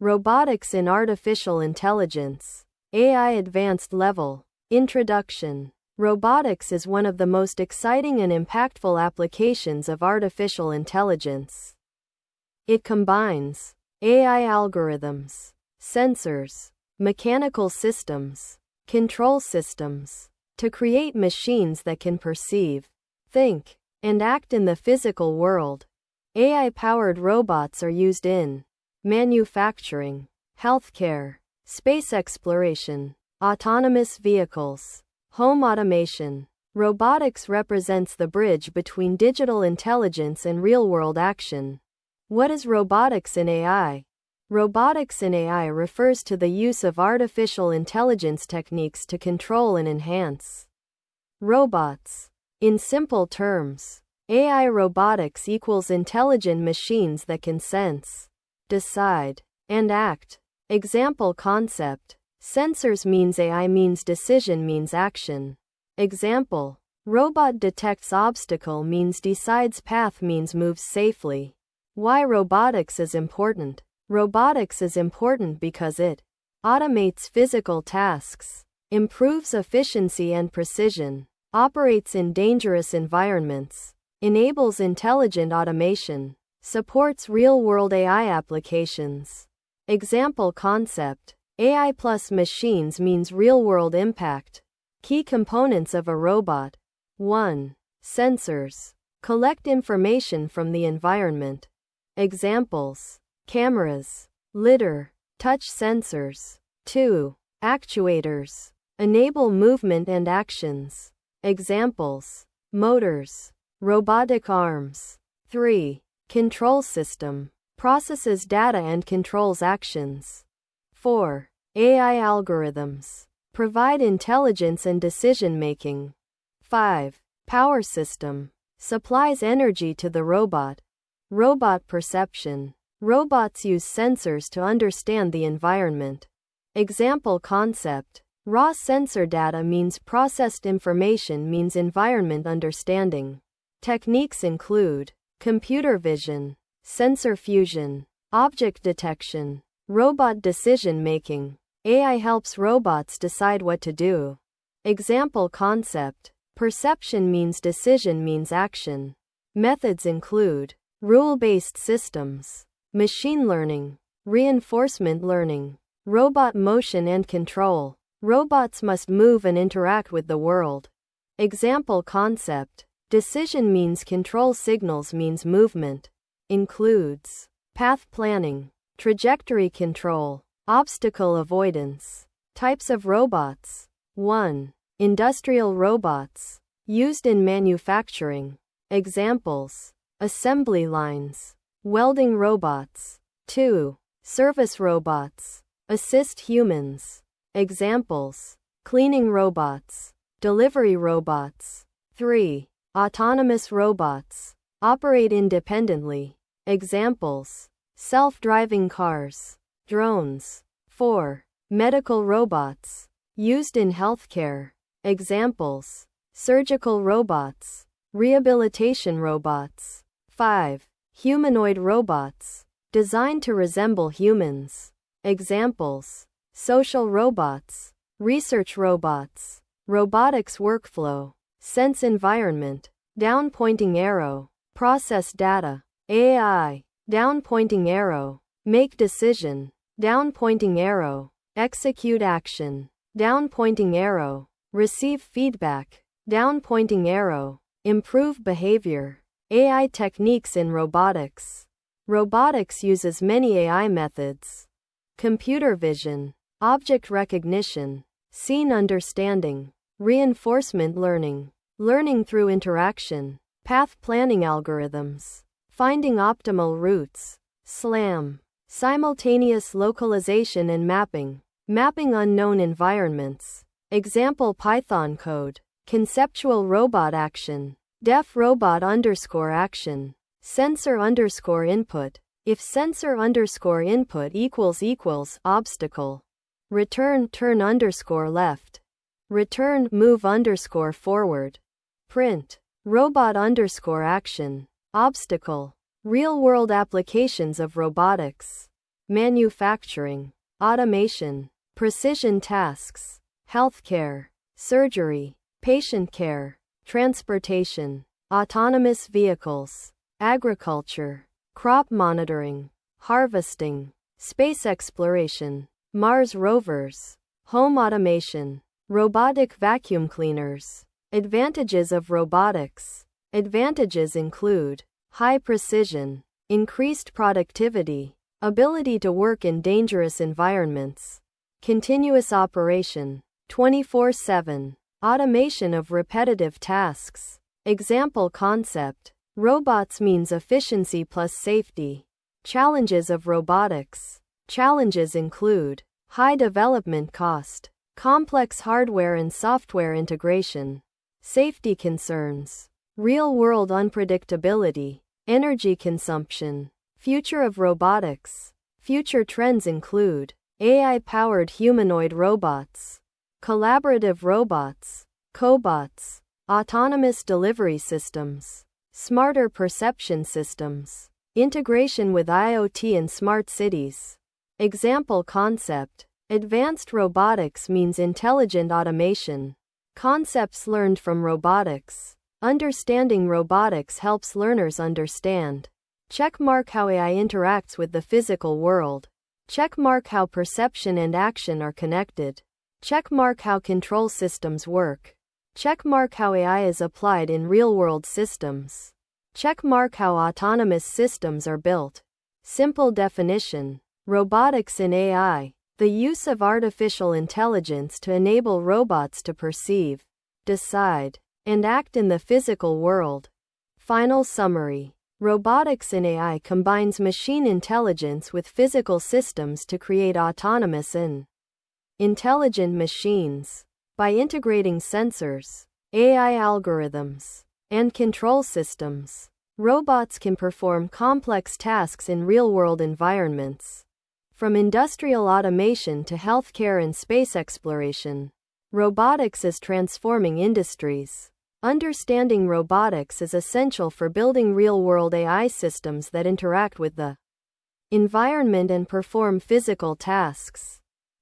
Robotics in Artificial Intelligence. AI Advanced Level. Introduction. Robotics is one of the most exciting and impactful applications of artificial intelligence. It combines AI algorithms, sensors, mechanical systems, control systems, to create machines that can perceive, think, and act in the physical world. AI-powered robots are used in manufacturing, healthcare, space exploration, autonomous vehicles, home automation. Robotics represents the bridge between digital intelligence and real-world action. What is robotics in AI? Robotics in AI refers to the use of artificial intelligence techniques to control and enhance robots. In simple terms, AI robotics equals intelligent machines that can sense, decide, and act. Example concept. Sensors means AI means decision means action. Example. Robot detects obstacle means decides path means moves safely. Why robotics is important? Robotics is important because it automates physical tasks, improves efficiency and precision, operates in dangerous environments, enables intelligent automation, supports real-world AI applications. Example concept. AI plus machines means real-world impact. Key components of a robot. 1. Sensors. Collect information from the environment. Examples. Cameras, lidar, touch sensors. 2. Actuators. Enable movement and actions. Examples. Motors, robotic arms. 3. Control system. Processes data and controls actions. 4. AI algorithms. Provide intelligence and decision-making. 5. Power system. Supplies energy to the robot. Robot perception. Robots use sensors to understand the environment. Example concept. Raw sensor data means processed information means environment understanding. Techniques include computer vision, sensor fusion, object detection, robot decision-making. AI helps robots decide what to do. Example concept. Perception means decision means action. Methods include rule-based systems, machine learning, reinforcement learning, robot motion and control. Robots must move and interact with the world. Example concept. Decision means control signals means movement. Includes path planning, trajectory control, obstacle avoidance. Types of robots. 1. Industrial robots. Used in manufacturing. Examples. Assembly lines. Welding robots. 2. Service robots. Assist humans. Examples. Cleaning robots. Delivery robots. 3. Autonomous robots. Operate independently. Examples. Self-driving cars. Drones. 4. Medical robots. Used in healthcare. Examples. Surgical robots. Rehabilitation robots. 5. Humanoid robots. Designed to resemble humans. Examples. Social robots. Research robots. Robotics workflow. Sense environment. Down pointing arrow. Process data. AI. Down pointing arrow. Make decision. Down pointing arrow. Execute action. Down pointing arrow. Receive feedback. Down pointing arrow. Improve behavior. AI techniques in robotics. Robotics uses many AI methods. Computer vision, object recognition, scene understanding, reinforcement learning, learning through interaction, path planning algorithms, finding optimal routes, SLAM, simultaneous localization and mapping, mapping unknown environments. Example Python code, conceptual robot action, def robot underscore action, sensor underscore input. If sensor underscore input equals obstacle. Return turn underscore left. Return move underscore forward. Print robot underscore action. Obstacle. Real world applications of robotics. manufacturing, automation, precision tasks, healthcare, surgery, patient care, transportation, autonomous vehicles, agriculture, crop monitoring, harvesting, space exploration, Mars rovers, home automation, robotic vacuum cleaners. Advantages of robotics. Advantages include high precision, increased productivity, ability to work in dangerous environments, continuous operation, 24/7, automation of repetitive tasks. Example concept. Robots means efficiency plus safety. Challenges of robotics. Challenges include high development cost, complex hardware and software integration, safety concerns, real-world unpredictability, energy consumption. Future of robotics. Future trends include AI-powered humanoid robots, collaborative robots, cobots, autonomous delivery systems, smarter perception systems, integration with IoT and smart cities. Example concept. Advanced robotics means intelligent automation. Concepts learned from robotics. Understanding robotics helps learners understand. Checkmark how AI interacts with the physical world. Checkmark how perception and action are connected. Checkmark how control systems work. Checkmark how AI is applied in real-world systems. Checkmark how autonomous systems are built. Simple definition. Robotics in AI. The use of artificial intelligence to enable robots to perceive, decide, and act in the physical world. Final summary. Robotics in AI combines machine intelligence with physical systems to create autonomous and intelligent machines. By integrating sensors, AI algorithms, and control systems, robots can perform complex tasks in real-world environments. From industrial automation to healthcare and space exploration, robotics is transforming industries. Understanding robotics is essential for building real-world AI systems that interact with the environment and perform physical tasks.